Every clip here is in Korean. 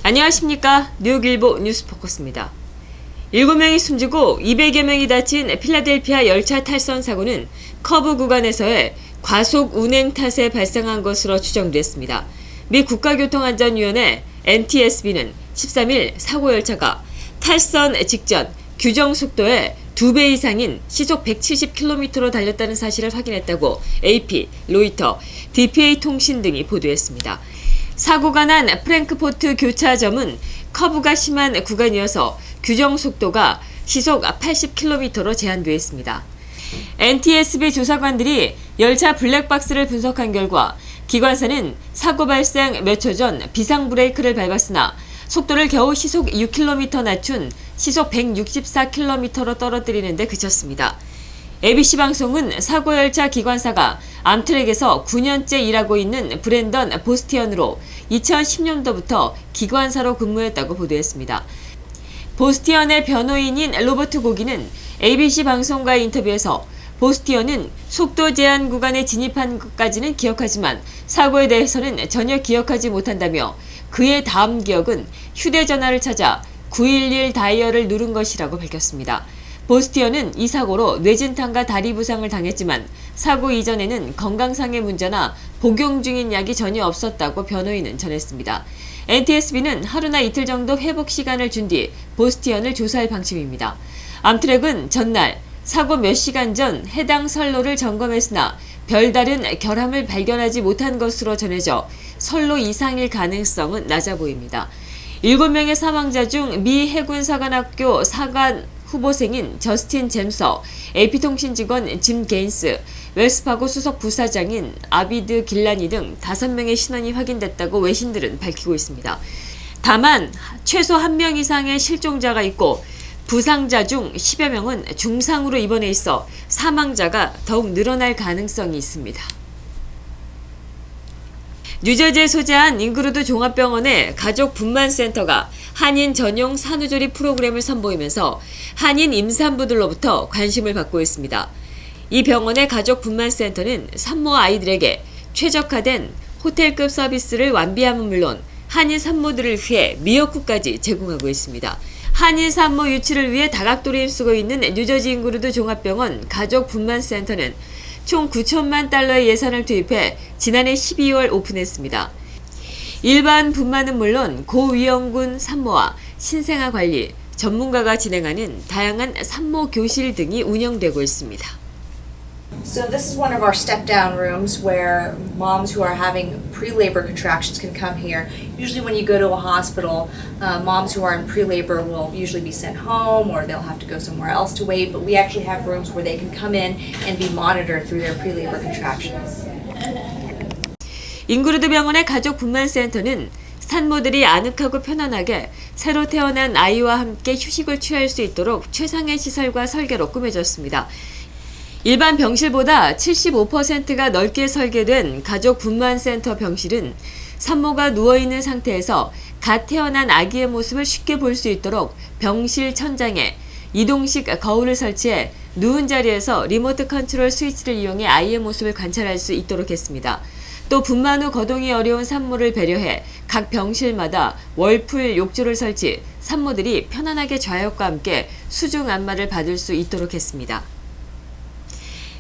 안녕하십니까. 뉴욕일보 뉴스포커스입니다. 7명이 숨지고 200여 명이 다친 필라델피아 열차 탈선 사고는 커브 구간에서의 과속 운행 탓에 발생한 것으로 추정됐습니다. 미 국가교통안전위원회 NTSB는 13일 사고 열차가 탈선 직전 규정 속도의 2배 이상인 시속 170km로 달렸다는 사실을 확인했다고 AP, 로이터, DPA 통신 등이 보도했습니다. 사고가 난 프랭크포트 교차점은 커브가 심한 구간이어서 규정 속도가 시속 80km로 제한되어 있습니다. NTSB 조사관들이 열차 블랙박스를 분석한 결과 기관사는 사고 발생 몇 초 전 비상 브레이크를 밟았으나 속도를 겨우 시속 6km 낮춘 시속 164km로 떨어뜨리는 데 그쳤습니다. ABC 방송은 사고 열차 기관사가 암트랙에서 9년째 일하고 있는 브랜던 보스티언으로 2010년도부터 기관사로 근무했다고 보도했습니다. 보스티언의 변호인인 로버트 고기는 ABC 방송과의 인터뷰에서 보스티언은 속도 제한 구간에 진입한 것까지는 기억하지만 사고에 대해서는 전혀 기억하지 못한다며 그의 다음 기억은 휴대전화를 찾아 911 다이얼을 누른 것이라고 밝혔습니다. 보스티언은 이 사고로 뇌진탕과 다리 부상을 당했지만 사고 이전에는 건강상의 문제나 복용 중인 약이 전혀 없었다고 변호인은 전했습니다. NTSB는 하루나 이틀 정도 회복 시간을 준 뒤 보스티언을 조사할 방침입니다. 암트랙은 전날 사고 몇 시간 전 해당 선로를 점검했으나 별다른 결함을 발견하지 못한 것으로 전해져 선로 이상일 가능성은 낮아 보입니다. 7명의 사망자 중 미 해군사관학교 사관 후보생인 저스틴 잼서, AP통신 직원 짐 게인스, 웰스파고 수석 부사장인 아비드 길라니 등 5명의 신원이 확인됐다고 외신들은 밝히고 있습니다. 다만 최소 1명 이상의 실종자가 있고 부상자 중 10여 명은 중상으로 입원해 있어 사망자가 더욱 늘어날 가능성이 있습니다. 뉴저지에 소재한 잉그루드 종합병원의 가족 분만센터가 한인 전용 산후조리 프로그램을 선보이면서 한인 임산부들로부터 관심을 받고 있습니다. 이 병원의 가족 분만센터는 산모 아이들에게 최적화된 호텔급 서비스를 완비함은 물론 한인 산모들을 위해 미역국까지 제공하고 있습니다. 한인 산모 유치를 위해 다각도를 힘쓰고 있는 뉴저지 잉그루드 종합병원 가족 분만센터는 총 9천만 달러의 예산을 투입해 지난해 12월 오픈했습니다. 일반 분만은 물론 고위험군 산모와 신생아 관리, 전문가가 진행하는 다양한 산모 교실 등이 운영되고 있습니다. So this is one of our step-down rooms where moms who are having pre-labor contractions can come here. Usually when you go to a hospital, moms who are in pre-labor will usually be sent home or they'll have to go somewhere else to wait, but we actually have rooms where they can come in and be monitored through their pre-labor contractions. 잉그루드 병원의 가족 분만센터는 산모들이 아늑하고 편안하게 새로 태어난 아이와 함께 휴식을 취할 수 있도록 최상의 시설과 설계로 꾸며졌습니다. 일반 병실보다 75%가 넓게 설계된 가족 분만센터 병실은 산모가 누워있는 상태에서 갓 태어난 아기의 모습을 쉽게 볼 수 있도록 병실 천장에 이동식 거울을 설치해 누운 자리에서 리모트 컨트롤 스위치를 이용해 아이의 모습을 관찰할 수 있도록 했습니다. 또 분만 후 거동이 어려운 산모를 배려해 각 병실마다 월풀 욕조를 설치, 산모들이 편안하게 좌욕과 함께 수중 안마를 받을 수 있도록 했습니다.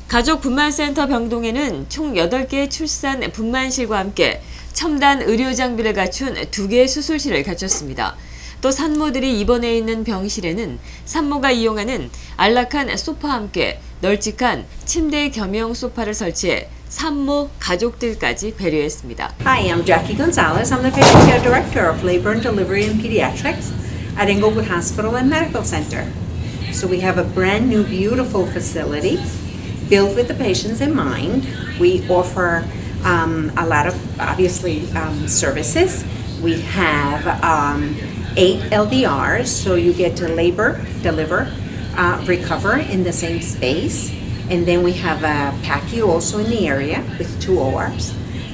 가족 분만센터 병동에는 총 8개의 출산 분만실과 함께 첨단 의료 장비를 갖춘 2개의 수술실을 갖췄습니다. 또 산모들이 입원해 있는 병실에는 산모가 이용하는 안락한 소파와 함께 널찍한 침대 겸용 소파를 설치해 산모 가족들까지 배려했습니다. Hi, I'm Jackie Gonzalez. I'm the Patient Care Director of Labor and Delivery and Pediatrics at Englewood Hospital and Medical Center. So we have a brand new beautiful facility built with the patients in mind. We offer a lot of, obviously, services. We have 8 LDRs, so you get to labor, deliver, recover in the same space. And then we have a PACU also in the area with 2 ORs.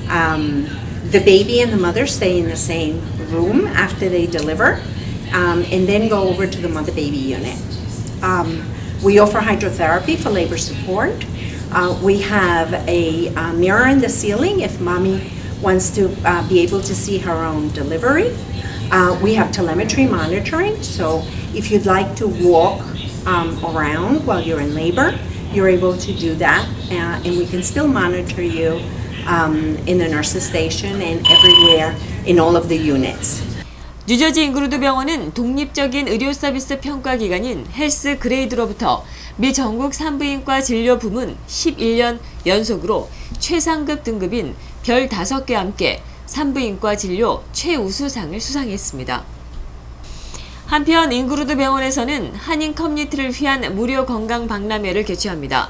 The baby and the mother stay in the same room after they deliver, and then go over to the mother-baby unit. We offer hydrotherapy for labor support. We have a mirror in the ceiling if mommy wants to be able to see her own delivery. We have telemetry monitoring, so if you'd like to walk around while you're in labor, you're able to do that, and we can still monitor you in the nurse's station and everywhere in all of the units. 뉴저지 잉그루드 병원은 독립적인 의료 서비스 평가 기관인 헬스 그레이드로부터 미 전국 산부인과 진료 부문 11년 연속으로 최상급 등급인 별 5개 함께 산부인과 진료 최우수상을 수상했습니다. 한편 잉그루드 병원에서는 한인 커뮤니티를 위한 무료 건강 박람회를 개최합니다.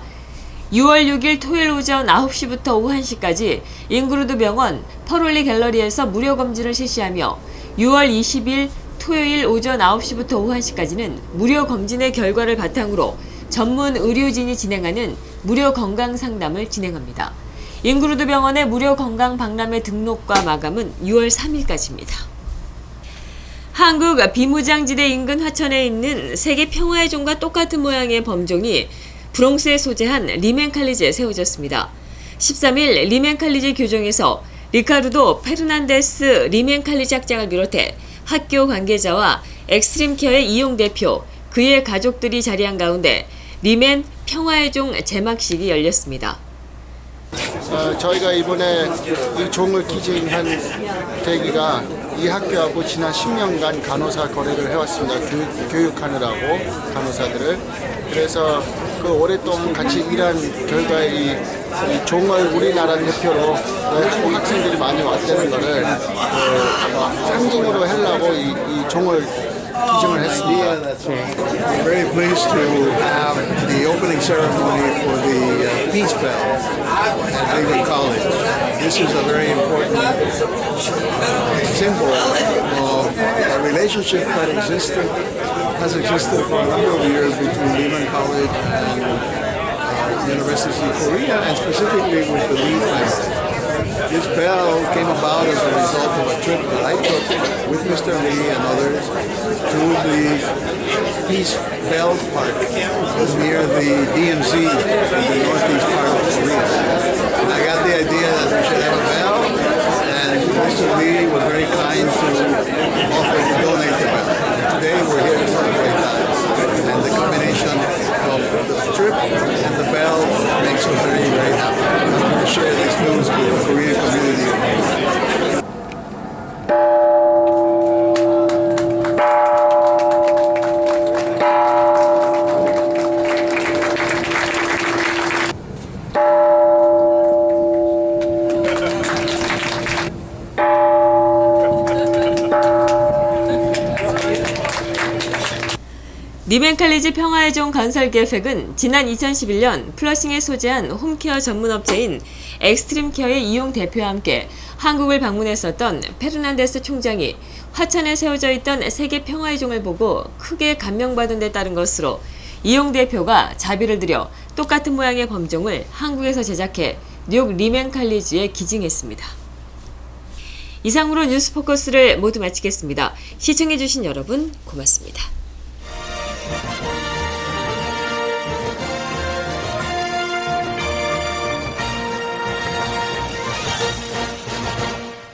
6월 6일 토요일 오전 9시부터 오후 1시까지 잉그루드 병원 퍼롤리 갤러리에서 무료 검진을 실시하며 6월 20일 토요일 오전 9시부터 오후 1시까지는 무료 검진의 결과를 바탕으로 전문 의료진이 진행하는 무료 건강 상담을 진행합니다. 잉그루드 병원의 무료 건강 박람회 등록과 마감은 6월 3일까지입니다. 한국 비무장지대 인근 화천에 있는 세계 평화의 종과 똑같은 모양의 범종이 브롱스에 소재한 리멘칼리지에 세워졌습니다. 13일 리멘칼리지 교정에서 리카르도 페르난데스 리멘칼리지 학장을 비롯해 학교 관계자와 엑스트림케어의 이용 대표, 그의 가족들이 자리한 가운데 리멘 평화의 종 제막식이 열렸습니다. 저희가 이번에 이 종을 기증한 계기가 이 학교하고 지난 10년간 간호사 거래를 해왔습니다. 교육하느라고 간호사들을. 그래서 그 오랫동안 같이 일한 결과에 이 종을 우리나라 대표로 한국 학생들이 많이 왔다는 것을 상징으로 하려고 이 종을 기증을 했습니다. We're very pleased to have the opening ceremony for the Peace Bell at Lehman College. This is a very important symbol of a relationship that has existed for a number of years between Lehman College and universities in Korea, and specifically with the Lee family. This bell came about as a result of a trip that I took with Mr. Lee and others to the Peace Bell Park near the DMZ in the northeast part of Korea. And I got the idea that we should have a bell, and Mr. Lee was very kind to offer to donate the bell. Today we're here to celebrate that. And the combination of the trip and the bell makes us very, very happy. I want to share this news with the Korean community. 리멘칼리지 평화의 종 건설 계획은 지난 2011년 플러싱에 소재한 홈케어 전문업체인 엑스트림케어의 이용 대표와 함께 한국을 방문했었던 페르난데스 총장이 화천에 세워져 있던 세계 평화의 종을 보고 크게 감명받은 데 따른 것으로 이용 대표가 자비를 들여 똑같은 모양의 범종을 한국에서 제작해 뉴욕 리멘칼리지에 기증했습니다. 이상으로 뉴스포커스를 모두 마치겠습니다. 시청해주신 여러분 고맙습니다.